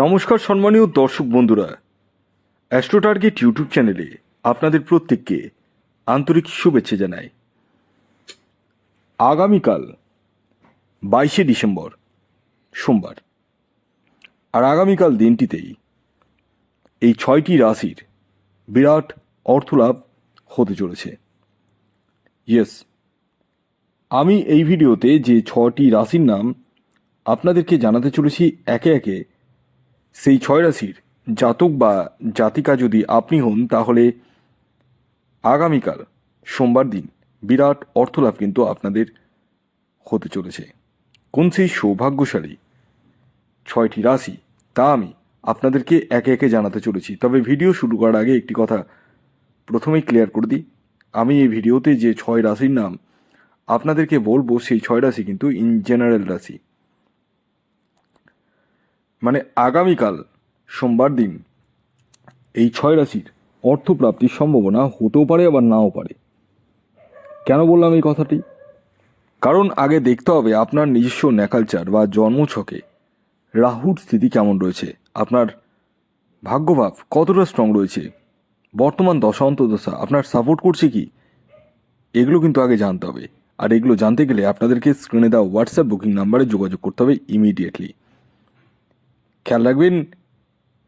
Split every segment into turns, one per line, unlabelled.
নমস্কার সম্মানীয় দর্শক বন্ধুরা, অ্যাস্ট্রো টার্গেট ইউটিউব চ্যানেলে আপনাদের প্রত্যেককে আন্তরিক শুভেচ্ছা জানাই। আগামীকাল 22শে ডিসেম্বর সোমবার, আর আগামীকাল দিনটিতেই এই 6টি রাশির বিরাট অর্থলাভ হতে চলেছে। ইয়েস, আমি এই ভিডিওতে যে 6টি রাশির নাম আপনাদেরকে জানাতে চলেছি একে একে, সেই 6 রাশির জাতক বা জাতিকা যদি আপনি হন, তাহলে আগামীকাল সোমবার দিন বিরাট অর্থলাভ কিন্তু আপনাদের হতে চলেছে। কোন সেই সৌভাগ্যশালী 6টি রাশি তা আমি আপনাদেরকে একে একে জানাতে চলেছি। তবে ভিডিও শুরু করার আগে একটি কথা প্রথমেই ক্লিয়ার করে দিই, আমি এই ভিডিওতে যে 6 রাশির নাম আপনাদেরকে বলবো, সেই 6 রাশি কিন্তু ইন জেনারেল রাশি। মানে আগামীকাল সোমবার দিন এই 6 রাশির অর্থপ্রাপ্তির সম্ভাবনা হতেও পারে আবার নাও পারে। কেন বললাম এই কথাটি? কারণ আগে দেখতে হবে আপনার নিজস্ব ন্যাকালচার বা জন্মছকে রাহুর স্থিতি কেমন রয়েছে, আপনার ভাগ্যভাব কতটা স্ট্রং রয়েছে, বর্তমান দশা অন্তর্দশা আপনার সাপোর্ট করছে কি, এগুলো কিন্তু আগে জানতে হবে। আর এগুলো জানতে গেলে আপনাদেরকে স্ক্রিনে দেওয়া হোয়াটসঅ্যাপ বুকিং নাম্বারে যোগাযোগ করতে হবে ইমিডিয়েটলি। খেয়াল রাখবেন,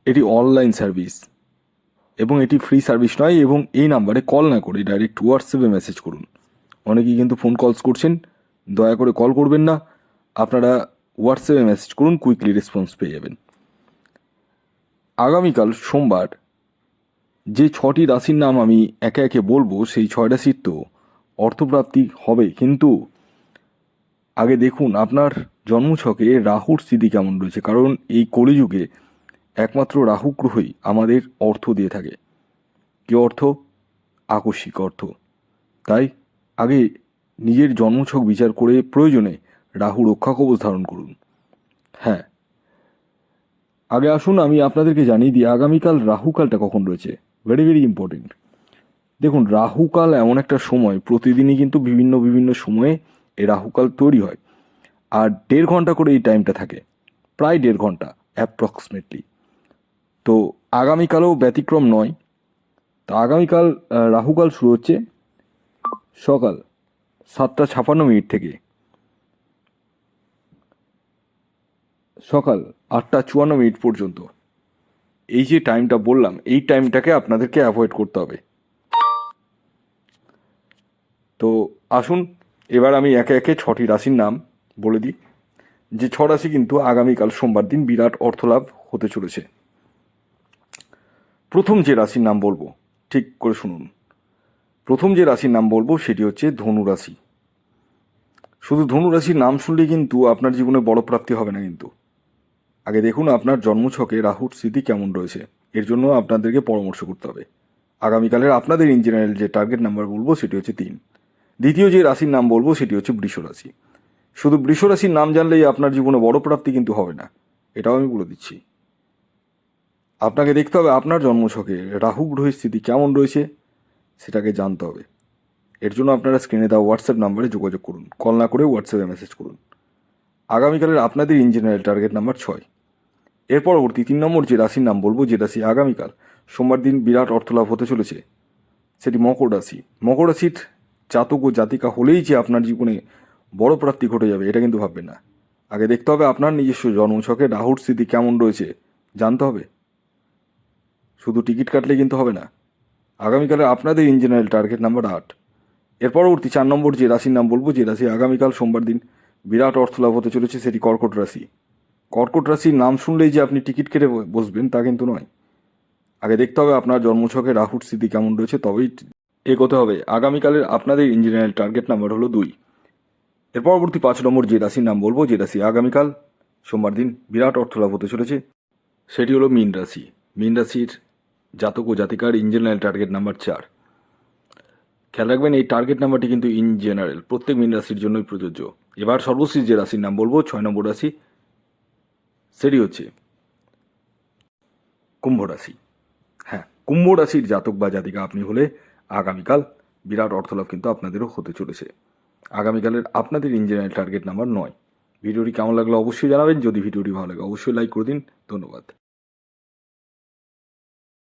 এটি অনলাইন সার্ভিস এবং এটি ফ্রি সার্ভিস নয়, এবং এই নাম্বারে কল না করে ডাইরেক্ট হোয়াটসঅ্যাপে মেসেজ করুন। অনেকেই কিন্তু ফোন কলস করছেন, দয়া করে কল করবেন না, আপনারা হোয়াটসঅ্যাপে মেসেজ করুন, কুইকলি রেসপন্স পেয়ে যাবেন। আগামীকাল সোমবার যে 6টি রাশির নাম আমি একে একে বলবো, সেই 6 রাশির তো অর্থপ্রাপ্তি হবে, কিন্তু আগে দেখুন আপনার জন্মছকে রাহুর স্থিতি কেমন রয়েছে। কারণ এই কলিযুগে একমাত্র রাহু গ্রহই আমাদের অর্থ দিয়ে থাকে। কি অর্থ? আকস্মিক অর্থ। তাই আগে নিজের জন্মছক বিচার করে প্রয়োজনে রাহু রক্ষা কবচ ধারণ করুন। হ্যাঁ, আগে আসুন আমি আপনাদেরকে জানিয়ে দিই আগামীকাল রাহুকালটা কখন রয়েছে। Very very important. দেখুন, রাহুকাল এমন একটা সময়, প্রতিদিনই কিন্তু বিভিন্ন বিভিন্ন সময়ে এই রাহুকাল তৈরি হয়, আর 1.5 ঘন্টা করে এই টাইমটা থাকে, প্রায় 1.5 ঘন্টা অ্যাপ্রক্সিমেটলি। তো আগামীকালও ব্যতিক্রম নয়। তো আগামীকাল রাহুকাল শুরু হচ্ছে সকাল 7:56 থেকে সকাল 8:54 পর্যন্ত। এই যে টাইমটা বললাম, এই টাইমটাকে আপনাদেরকে অ্যাভয়েড করতে হবে। তো আসুন এবার আমি একে একে 6টি রাশির নাম বলে দিই, যে 6 রাশি কিন্তু আগামীকাল সোমবার দিন বিরাট অর্থলাভ হতে চলেছে। প্রথম যে রাশির নাম বলবো, ঠিক করে শুনুন, প্রথম যে রাশির নাম বলবো সেটি হচ্ছে ধনু রাশি। শুধু ধনু রাশির নাম শুনলে কিন্তু আপনার জীবনে বড় প্রাপ্তি হবে না। কিন্তু আগে দেখুন আপনার জন্মছকে রাহুর স্থিতি কেমন রয়েছে, এর জন্য আপনাদেরকে পরামর্শ করতে হবে। আগামীকালের আপনাদের ইন জেনারেল যে টার্গেট নাম্বার বলবো সেটি হচ্ছে 3। দ্বিতীয় যে রাশির নাম বলবো সেটি হচ্ছে বৃষ রাশি। শুধু বৃষ রাশির নাম জানলেই আপনার জীবনে বড় প্রাপ্তি কিন্তু হবে না, এটাও আমি বলে দিচ্ছি। আপনাকে দেখতে হবে আপনার জন্মছকে রাহু গ্রহের স্থিতি কেমন রয়েছে, সেটাকে জানতে হবে। এর জন্য আপনারা স্ক্রিনে দেওয়া হোয়াটসঅ্যাপ নাম্বারে যোগাযোগ করুন, কল না করে হোয়াটসঅ্যাপে মেসেজ করুন। আগামীকালের আপনাদের ইন জেনারেল টার্গেট নাম্বার 6। এর পরবর্তী 3 নম্বর যে রাশির নাম বলবো, যে রাশি আগামীকাল সোমবার দিন বিরাট অর্থলাভ হতে চলেছে, সেটি মকর রাশি। মকর রাশির জাতক ও জাতিকা হলেই যে আপনার জীবনে বড় প্রাপ্তি ঘটে যাবে, এটা কিন্তু ভাববেন না। আগে দেখতে হবে আপনার নিজস্ব জন্মছকে রাহুর স্থিতি কেমন রয়েছে, জানতে হবে। শুধু টিকিট কাটলে কিন্তু হবে না। আগামীকালে আপনাদের ইন জেনারেল টার্গেট নাম্বার 8। এর পরবর্তী 4 নম্বর যে রাশির নাম বলবো, যে রাশি আগামীকাল সোমবার দিন বিরাট অর্থলাভ হতে চলেছে, সেটি কর্কট রাশি। কর্কট রাশির নাম শুনলেই যে আপনি টিকিট কেটে বসবেন তা কিন্তু নয়। আগে দেখতে হবে আপনার জন্মছকে রাহুর স্থিতি কেমন রয়েছে, তবেই এগোতে হবে। আগামীকালের আপনাদের ইন জেনারেল টার্গেট নাম্বার হলো 2। এর পরবর্তী 5 নম্বর যে রাশির নাম বলবো, যে রাশি আগামীকাল সোমবার দিন বিরাট অর্থলাভ হতে চলেছে, সেটি হলো মীন রাশি। মীন রাশির জাতক ও জাতিকার ইন জেনারেল টার্গেট নাম্বার 4। খেয়াল রাখবেন, এই টার্গেট নাম্বারটি কিন্তু ইন জেনারেল প্রত্যেক মীন রাশির জন্যই প্রযোজ্য। এবার সর্বশেষ যে রাশির নাম বলবো, 6 নম্বর রাশি, সেটি হচ্ছে কুম্ভ রাশি। হ্যাঁ, কুম্ভ রাশির জাতক বা জাতিকা আপনি হলে আগামীকাল বিরাট অর্থলাভ কিন্তু আপনাদেরও হতে চলেছে। আগামীকালের আপনাদের ইন জেনারেল টার্গেট নাম্বার 9। ভিডিওটি কেমন লাগলো অবশ্যই জানাবেন। যদি ভিডিওটি ভালো লাগে অবশ্যই লাইক করে দিন। ধন্যবাদ।